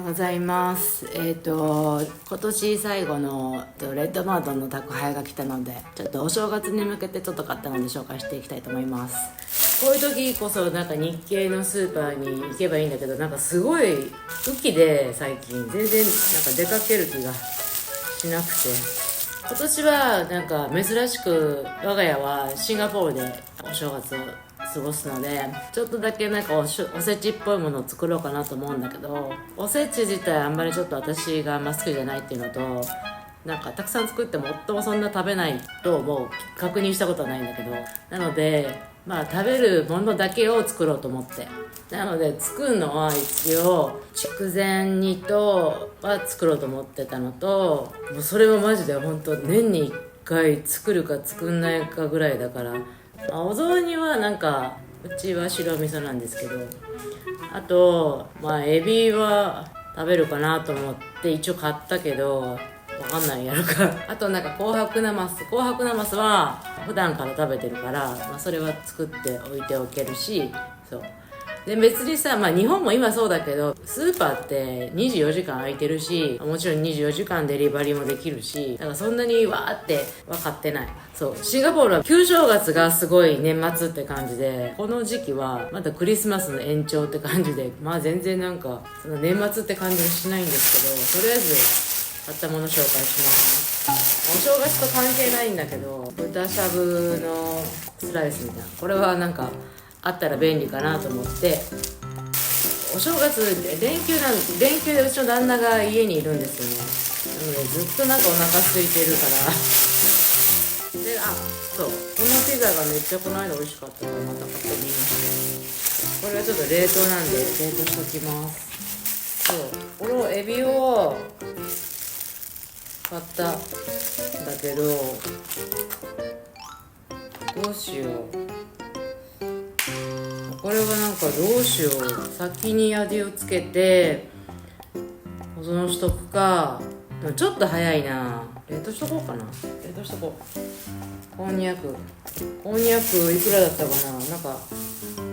ようございます。今年最後のレッドマートンの宅配が来たので、ちょっとお正月に向けてちょっと買ったので紹介していきたいと思います。こういう時こそなんか日系のスーパーに行けばいいんだけど、なんかすごい雨季で最近全然なんか出かける気がしなくて、今年はなんか珍しく我が家はシンガポールでお正月を過ごすので、ちょっとだけなんかおせちっぽいものを作ろうかなと思うんだけど、おせち自体あんまりちょっと私があんま好きじゃないっていうのと、なんかたくさん作っても夫もそんな食べないともう確認したことはないんだけど、なので食べるものだけを作ろうと思って、なので作るのは一応筑前煮とは作ろうと思ってたのと、もうそれはマジで本当年に1回作るか作んないかぐらいだから、お雑煮はなんかうちは白味噌なんですけど、あとエビは食べるかなと思って一応買ったけどわかんないやるかあとなんか紅白なますは普段から食べてるから、それは作っておいておけるし、そうで別にさ、日本も今そうだけどスーパーって24時間空いてるし、もちろん24時間デリバリーもできるし、だからそんなにわーって分かってない。そうシンガポールは旧正月がすごい年末って感じで、この時期はまだクリスマスの延長って感じで、全然なんかその年末って感じがしないんですけど、とりあえず買ったもの紹介します。お正月と関係ないんだけど、豚しゃぶのスライスみたいな、これはなんかあったら便利かなと思って、お正月連休でうちの旦那が家にいるんですよね。なのでずっとなんかお腹空いてるからで、そうこのピザがめっちゃこの間美味しかったからまた買ってみました。これはちょっと冷凍なんで冷凍しときます。そうこれをエビを買ったんだけど、どうしよう。これはなんかどうしよう、先に味をつけて保存しとくか、でもちょっと早いな、冷凍しとこうかな。冷凍しとこう。こんにゃくいくらだったかな、なんか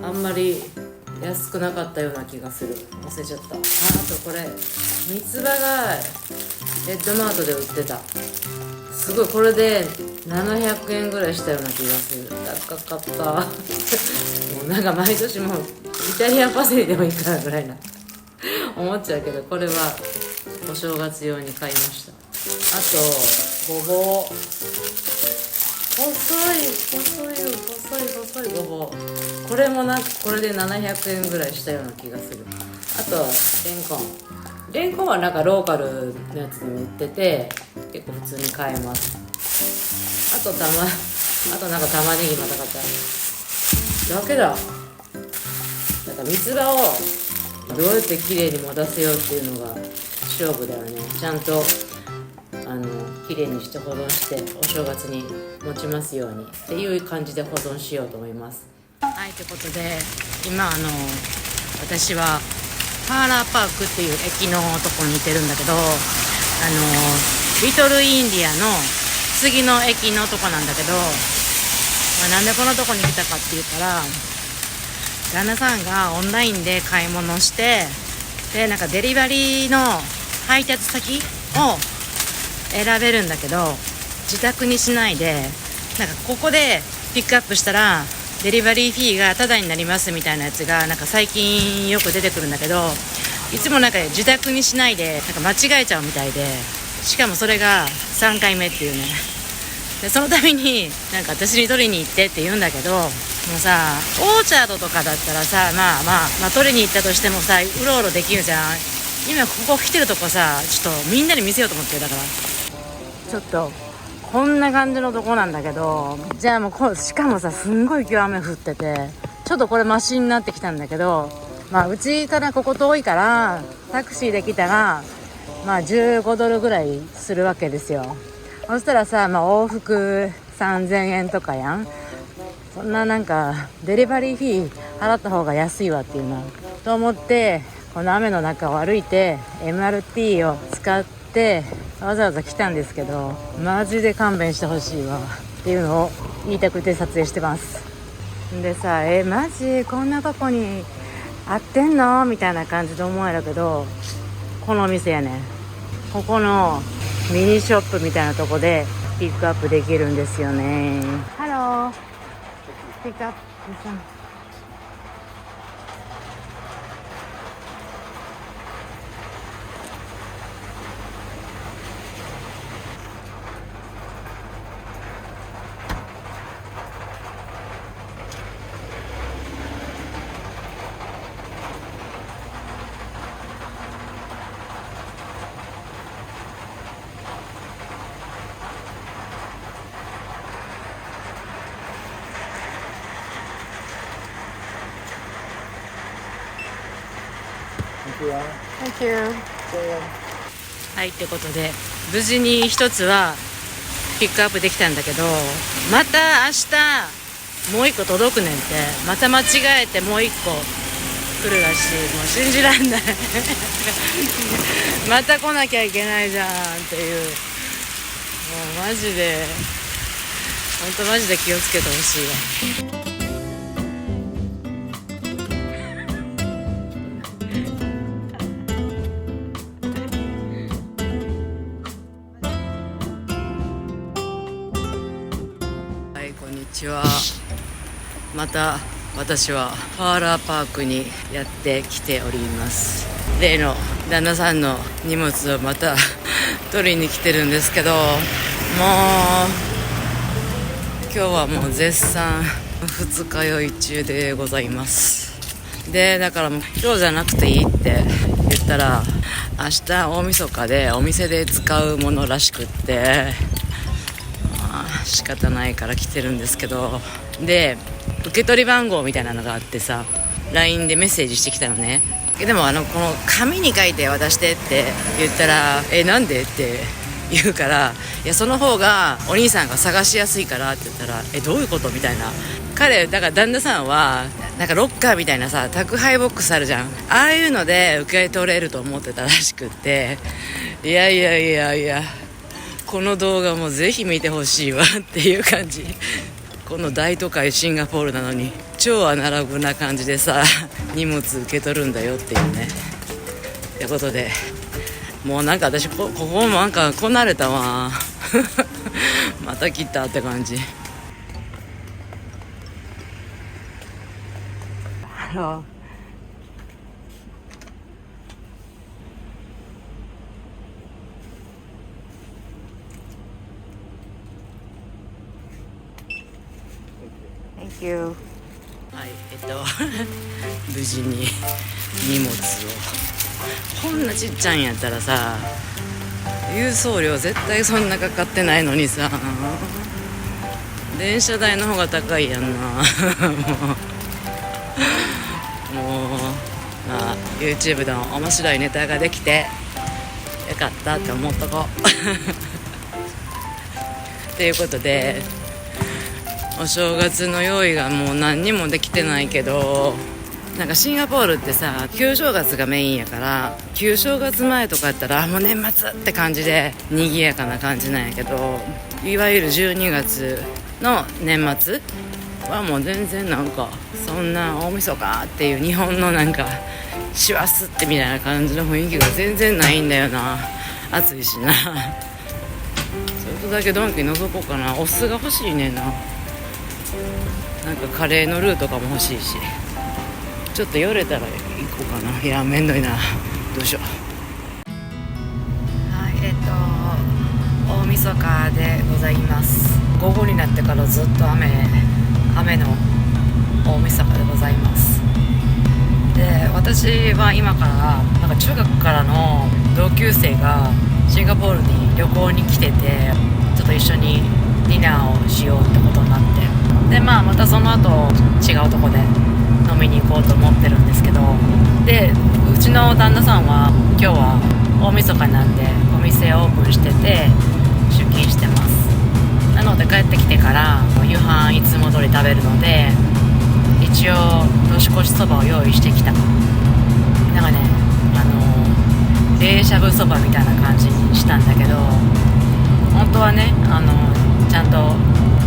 あんまり安くなかったような気がする、忘れちゃった。あとこれ三つ葉がレッドマートで売ってた、すごいこれで700円ぐらいしたような気がする。高かったもうなんか毎年もうイタリアンパセリでもいいかなぐらいな思っちゃうけど、これはお正月用に買いました。あとごぼう、細いごぼう、これもなんかこれで700円ぐらいしたような気がする。あとレンコンはなんかローカルのやつでも売ってて結構普通に買えます。あとなんか玉ねぎまた買っただけだ。なんか三つ葉をどうやって綺麗に持たせようっていうのが勝負だよね。ちゃんと綺麗にして保存してお正月に持ちますようにっていう感じで保存しようと思います。はい、ということで今私はハーラーパークっていう駅のとこにいてるんだけど、リトルインディアの次の駅のとこなんだけど、なんでこのとこに来たかって言ったら、旦那さんがオンラインで買い物して、でなんかデリバリーの配達先を選べるんだけど、自宅にしないでなんかここでピックアップしたらデリバリーフィーがタダになりますみたいなやつがなんか最近よく出てくるんだけど、いつもなんか自宅にしないでなんか間違えちゃうみたいで、しかもそれが3回目っていうね。でそのためになんか私に取りに行ってって言うんだけど、もうさオーチャードとかだったらさ取りに行ったとしてもさうろうろできるじゃん。今ここ来てるとこさ、ちょっとみんなに見せようと思ってる。だからちょっとこんな感じのとこなんだけど、じゃあもうしかもさすんごい今日雨降っててちょっとこれマシになってきたんだけど、うちからここ遠いからタクシーで来たら15ドルぐらいするわけですよ。そしたらさ、往復3000円とかやん。そんななんかデリバリーフィー払った方が安いわっていうなと思って、この雨の中を歩いて MRT を使ってわざわざ来たんですけど、マジで勘弁してほしいわっていうのを言いたくて撮影してます。でさ、マジこんなとこに合ってんのみたいな感じで思えるけど、このお店やねん。ここのミニショップみたいなとこでピックアップできるんですよね。ハロー、ピックアップさん。Thank you. はい、ってことで無事に一つはピックアップできたんだけど、また明日もう一個届くねんって。また間違えてもう一個来るらしい。もう信じらんないまた来なきゃいけないじゃんっていう。もうマジで本当マジで気をつけてほしいわ。こんにちは。また私はパーラーパークにやってきております。例の旦那さんの荷物をまた取りに来てるんですけど、もう今日はもう絶賛二日酔い中でございます。でだからもう今日じゃなくていいって言ったら、明日大晦日でお店で使うものらしくって、仕方ないから来てるんですけど、で受け取り番号みたいなのがあってさ、 LINE でメッセージしてきたのね。でもこの紙に書いて渡してって言ったら、なんでって言うから、いやその方がお兄さんが探しやすいからって言ったら、どういうことみたいな。彼だから旦那さんはなんかロッカーみたいなさ、宅配ボックスあるじゃん、ああいうので受け取れると思ってたらしくって、いやこの動画もぜひ見てほしいわっていう感じ。この大都会シンガポールなのに超アナログな感じでさ、荷物受け取るんだよっていうね。ってことでもうなんか私ここもなんかこなれたわまた来たって感じ。Thank you. はい、無事に荷物を、こんなちっちゃいんやったらさ、郵送料絶対そんなかかってないのにさ、電車代の方が高いやんなもうまあ YouTube の面白いネタができてよかったって思っとこうということで、お正月の用意がもう何にもできてないけど、なんかシンガポールってさ、旧正月がメインやから、旧正月前とかやったらもう年末って感じで賑やかな感じなんやけど、いわゆる12月の年末はもう全然なんかそんな大晦日っていう日本のなんか師走ってみたいな感じの雰囲気が全然ないんだよな。暑いしなそれとだけドンキ覗こうかな。お酢が欲しいねんな。なんかカレーのルーとかも欲しいし、ちょっと寄れたら行こうかな。いやめんどいな、どうしよう。はい、大晦日でございます。午後になってからずっと雨の大晦日でございます。で私は今からなんか中学からの同級生がシンガポールに旅行に来てて、ちょっと一緒にディナーをしようってことになって、でまたその後違うとこで飲みに行こうと思ってるんですけど、でうちの旦那さんは今日は大晦日なんでお店オープンしてて出勤してます。なので帰ってきてから夕飯いつも通り食べるので、一応年越しそばを用意してきた。なんかね冷しゃぶそばみたいな感じにしたんだけど、本当はねちゃんと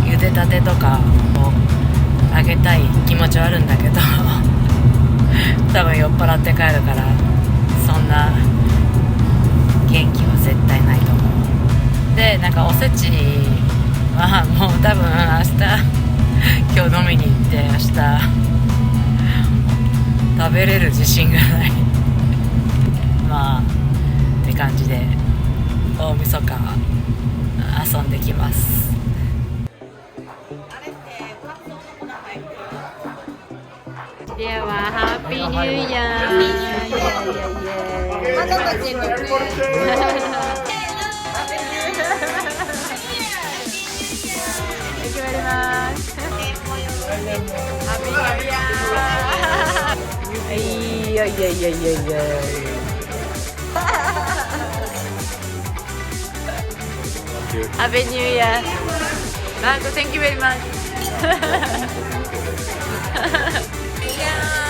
茹でたてとかをあげたい気持ちはあるんだけど多分酔っ払って帰るからそんな元気は絶対ないと思う。でなんかおせちはもう多分今日飲みに行って明日食べれる自信がないまあって感じで大晦日遊んできます。ではハッピーニューイヤー。まだこっちこっち。決まります。ハッピーニューイヤー。いやいやいやいやいや。ハッピーニューイヤー。Thank you very much. Yeah.